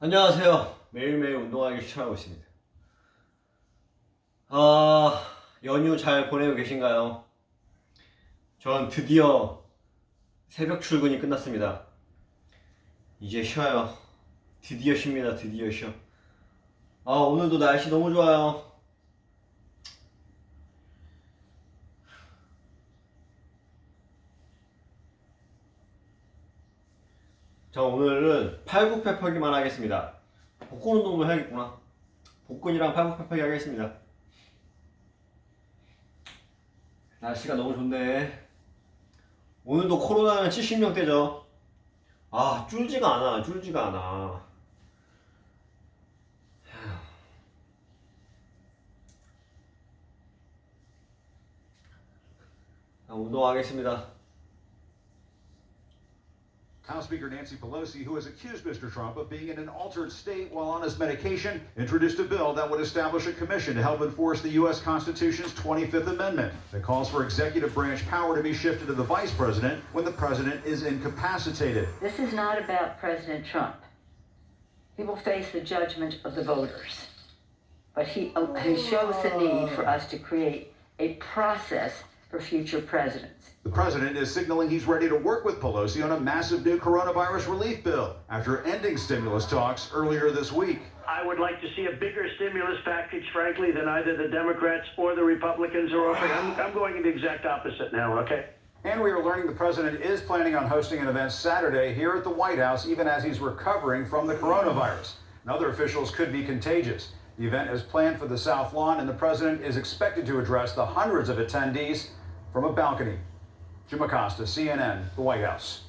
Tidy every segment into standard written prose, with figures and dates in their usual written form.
안녕하세요. 매일매일 운동하기 추천하고 있습니다. 연휴 잘 보내고 계신가요? 전 드디어 새벽 출근이 끝났습니다. 이제 쉬어요. 드디어 쉽니다. 드디어 쉬어. 오늘도 날씨 너무 좋아요. 자, 오늘은 팔굽혀펴기만 하겠습니다. 복근 운동도 해야겠구나. 복근이랑 팔굽혀펴기 하겠습니다. 날씨가 너무 좋네. 오늘도 코로나는 70명대죠. 줄지가 않아. 줄지가 않아. 운동하겠습니다. House Speaker Nancy Pelosi, who has accused Mr. Trump of being in an altered state while on his medication, introduced a bill that would establish a commission to help enforce the U.S. Constitution's 25th Amendment that calls for executive branch power to be shifted to the vice president when the president is incapacitated. This is not about President Trump. He will face the judgment of the voters. But he shows the need for us to create a process for future presidents. The president is signaling he's ready to work with Pelosi on a massive new coronavirus relief bill after ending stimulus talks earlier this week. I would like to see a bigger stimulus package, frankly, than either the Democrats or the Republicans are offering. I'm going in the exact opposite now, okay? And we are learning the president is planning on hosting an event Saturday here at the White House, even as he's recovering from the coronavirus. And other officials could be contagious. The event is planned for the South Lawn, and the president is expected to address the hundreds of attendees from a balcony. Jim Acosta, CNN, the White House.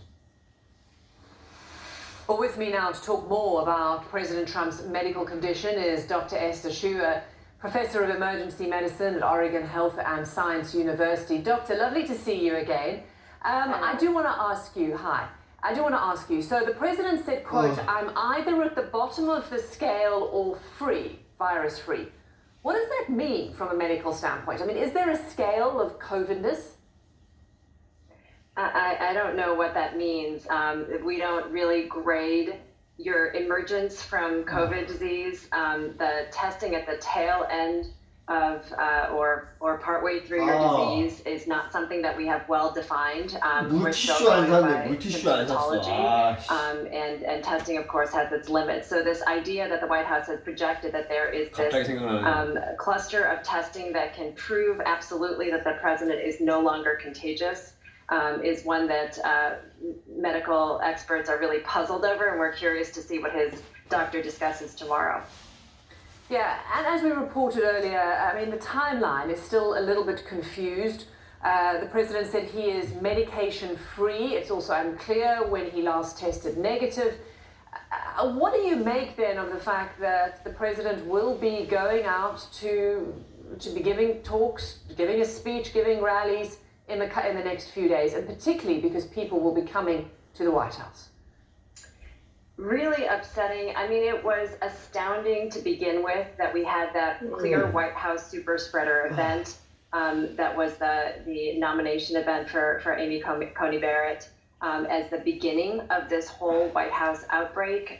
Well, with me now to talk more about President Trump's medical condition is Dr. Esther Hsu, Professor of Emergency Medicine at Oregon Health and Science University. Doctor, lovely to see you again. I do want to ask you, so the president said, quote, I'm either at the bottom of the scale or free, virus-free. What does that mean from a medical standpoint? I mean, is there a scale of COVIDness? I don't know what that means. We don't really grade your emergence from COVID disease. The testing at the tail end of or partway through your disease is not something that we have well defined. We're still going by symptomatology, and testing, of course, has its limits. So this idea that the White House has projected that there is this cluster of testing that can prove absolutely that the president is no longer contagious is one that medical experts are really puzzled over, and we're curious to see what his doctor discusses tomorrow. Yeah, and as we reported earlier, I mean, the timeline is still a little bit confused. The president said he is medication-free. It's also unclear when he last tested negative. What do you make then of the fact that the president will be going out to be giving talks, giving a speech, giving rallies in the next few days, and particularly because people will be coming to the White House? Really upsetting. I mean, it was astounding to begin with that we had that clear White House super spreader event. That was the nomination event for Amy Coney Barrett as the beginning of this whole White House outbreak.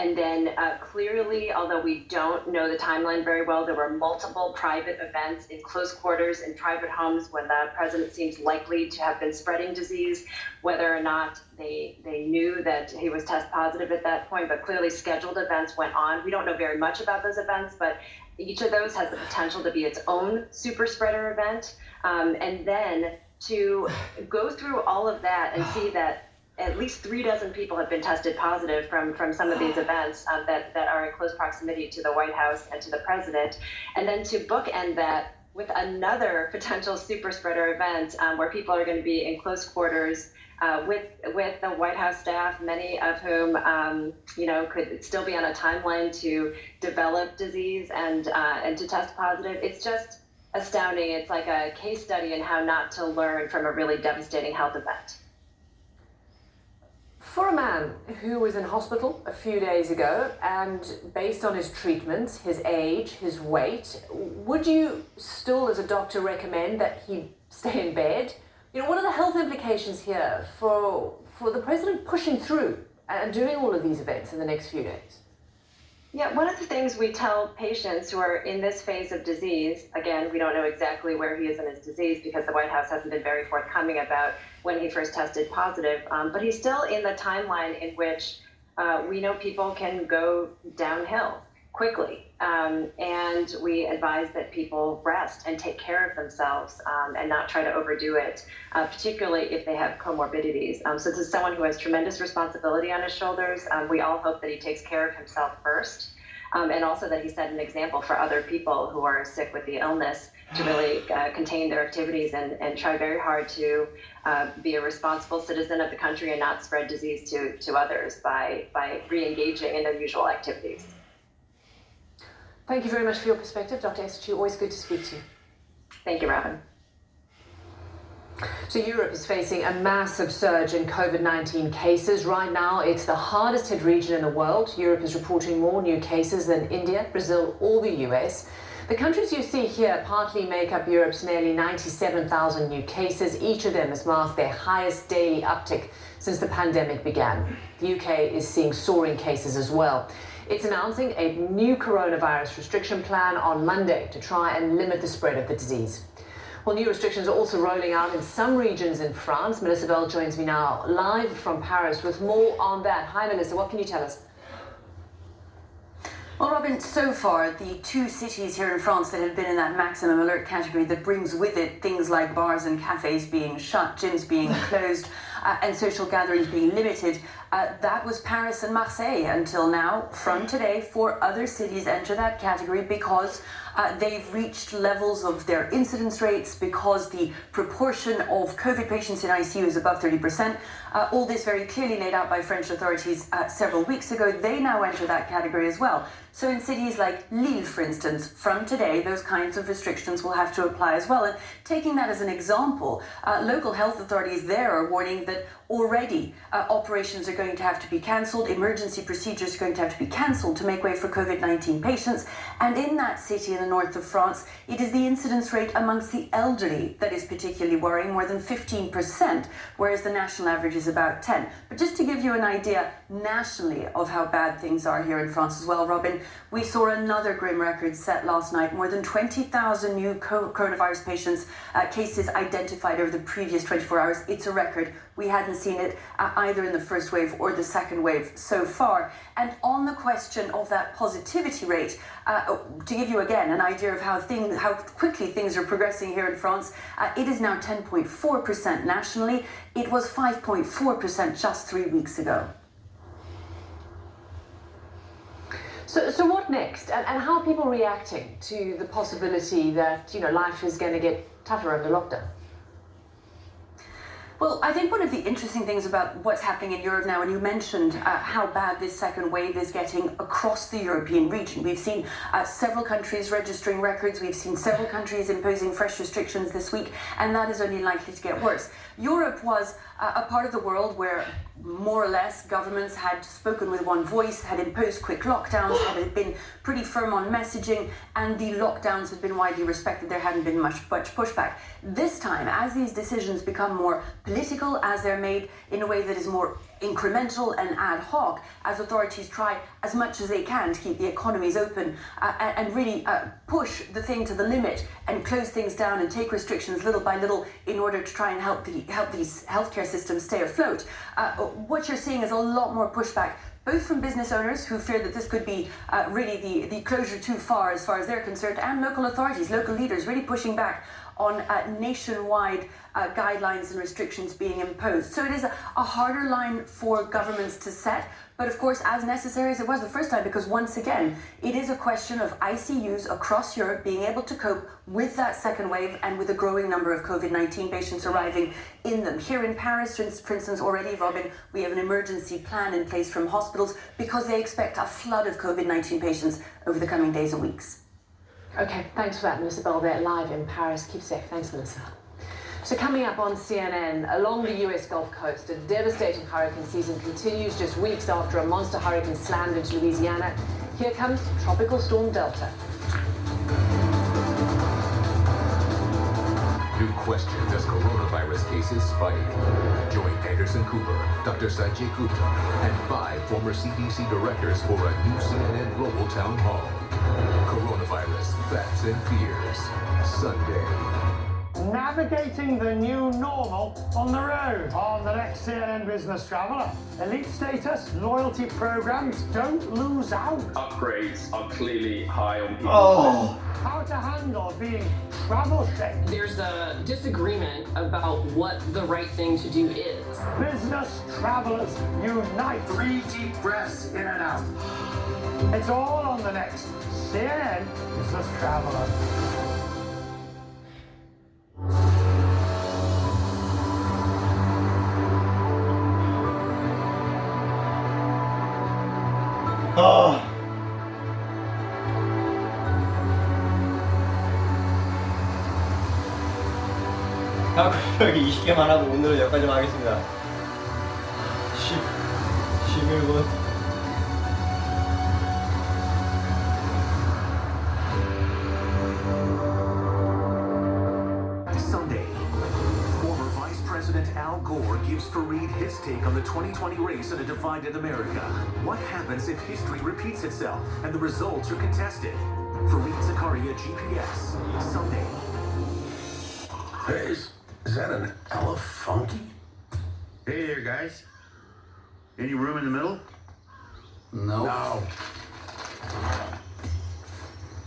And then clearly, although we don't know the timeline very well, there were multiple private events in close quarters in private homes when the president seems likely to have been spreading disease, whether or not they knew that he was test positive at that point, but clearly scheduled events went on. We don't know very much about those events, but each of those has the potential to be its own super spreader event. And then to go through all of that and see that at least 36 people have been tested positive from some of these events that are in close proximity to the White House and to the president. And then to bookend that with another potential super spreader event where people are going to be in close quarters with the White House staff, many of whom could still be on a timeline to develop disease and to test positive. It's just astounding. It's like a case study in how not to learn from a really devastating health event. For a man who was in hospital a few days ago, and based on his treatment, his age, his weight, would you still, as a doctor, recommend that he stay in bed? You know, what are the health implications here for the president pushing through and doing all of these events in the next few days? Yeah, one of the things we tell patients who are in this phase of disease, again, we don't know exactly where he is in his disease because the White House hasn't been very forthcoming about when he first tested positive, but he's still in the timeline in which we know people can go downhill quickly. And we advise that people rest and take care of themselves and not try to overdo it, particularly if they have comorbidities. So this is someone who has tremendous responsibility on his shoulders. We all hope that he takes care of himself first, and also that he set an example for other people who are sick with the illness to really contain their activities and try very hard to be a responsible citizen of the country and not spread disease to others by re-engaging in their usual activities. Thank you very much for your perspective, Dr. Esterchi. Always good to speak to you. Thank you, Robin. So Europe is facing a massive surge in COVID-19 cases. Right now, it's the hardest hit region in the world. Europe is reporting more new cases than India, Brazil, or the US. The countries you see here partly make up Europe's nearly 97,000 new cases. Each of them has marked their highest daily uptick since the pandemic began. The UK is seeing soaring cases as well. It's announcing a new coronavirus restriction plan on Monday to try and limit the spread of the disease. Well, new restrictions are also rolling out in some regions in France. Melissa Bell joins me now live from Paris with more on that. Hi, Melissa. What can you tell us? Well, Robin, so far, the two cities here in France that have been in that maximum alert category that brings with it things like bars and cafes being shut, gyms being closed, and social gatherings being limited, that was Paris and Marseille until now. From today, 4 other cities enter that category because they've reached levels of their incidence rates, because the proportion of COVID patients in ICU is above 30%. All this very clearly laid out by French authorities several weeks ago. They now enter that category as well. So in cities like Lille, for instance, from today, those kinds of restrictions will have to apply as well. And taking that as an example, local health authorities there are warning that already operations are going to have to be cancelled, emergency procedures are going to have to be cancelled to make way for COVID-19 patients. And in that city in the north of France, it is the incidence rate amongst the elderly that is particularly worrying, more than 15%, whereas the national average is about 10. But just to give you an idea nationally of how bad things are here in France as well, Robin, we saw another grim record set last night. More than 20,000 new coronavirus patients, cases identified over the previous 24 hours. It's a record. We hadn't seen it either in the first wave or the second wave so far. And on the question of that positivity rate, to give you again an idea of how quickly things are progressing here in France, it is now 10.4% nationally. It was 5.4% just 3 weeks ago. So what next? And how are people reacting to the possibility that, life is going to get tougher under lockdown? Well, I think one of the interesting things about what's happening in Europe now, and you mentioned how bad this second wave is getting across the European region. We've seen several countries registering records. We've seen several countries imposing fresh restrictions this week, and that is only likely to get worse. Europe was a part of the world where more or less governments had spoken with one voice, had imposed quick lockdowns, had been pretty firm on messaging, and the lockdowns had been widely respected. There hadn't been much pushback. This time, as these decisions become more political, as they're made in a way that is more incremental and ad hoc, as authorities try as much as they can to keep the economies open and really push the thing to the limit and close things down and take restrictions little by little in order to try and help these healthcare systems stay afloat. What you're seeing is a lot more pushback, both from business owners who fear that this could be really the closure too far as they're concerned, and local authorities, local leaders really pushing back on nationwide guidelines and restrictions being imposed. So it is a harder line for governments to set, but of course as necessary as it was the first time, because once again, it is a question of ICUs across Europe being able to cope with that second wave and with a growing number of COVID-19 patients arriving in them. Here in Paris, for instance, already, Robin, we have an emergency plan in place from hospitals because they expect a flood of COVID-19 patients over the coming days and weeks. Okay, thanks for that, Melissa Bell there live in Paris. Keep safe. Thanks, Melissa. So coming up on CNN, along the US Gulf Coast, a devastating hurricane season continues just weeks after a monster hurricane slammed into Louisiana. Here comes Tropical Storm Delta. questions as coronavirus cases spike. Join Anderson Cooper, Dr. Sanjay Gupta, and 5 former CDC directors for a new CNN Global Town Hall. Coronavirus, Facts and Fears. Sunday. Navigating the new normal on the road. On the next CNN Business Traveller. Elite status, loyalty programs, don't lose out. Upgrades are clearly high on people's Oh. How to handle being travel shamed. There's a disagreement about what the right thing to do is. Business travellers unite. 3 deep breaths in and out. It's all on the next CNN Business Traveller. 아. 여기 20개만 하고 오늘은 여기까지만 하겠습니다. 11분. Sunday, former Vice President Al Gore gives Fareed his take on the 2020 race in a divided America. What happens if history repeats itself and the results are contested? Fareed Zakaria, GPS, Sunday. Hey, is that an elefunky? Hey there, guys. Any room in the middle? No.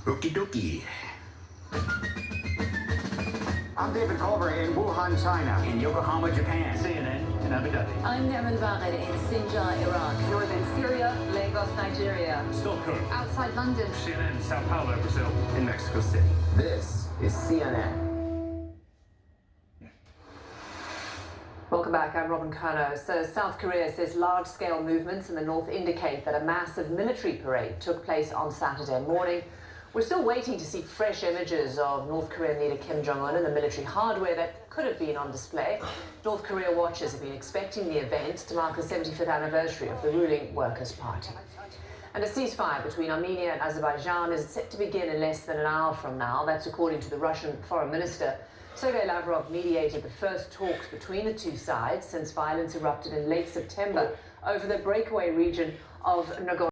Okie dokie. I'm David Culver in Wuhan, China. In Yokohama, Japan. CNN in Abu Dhabi. I'm Nerman Baghed in Sinjar, Iraq. Northern Syria, Lagos, Nigeria. Stockholm. Outside London. CNN Sao Paulo, Brazil. In Mexico City. This is CNN. Welcome back, I'm Robin Kerno. So South Korea says large-scale movements in the north indicate that a massive military parade took place on Saturday morning. We're still waiting to see fresh images of North Korean leader Kim Jong-un and the military hardware that could have been on display. North Korea watchers have been expecting the event to mark the 75th anniversary of the ruling Workers' Party. And a ceasefire between Armenia and Azerbaijan is set to begin in less than an hour from now. That's according to the Russian Foreign Minister. Sergei Lavrov mediated the first talks between the two sides since violence erupted in late September over the breakaway region of Nagorno.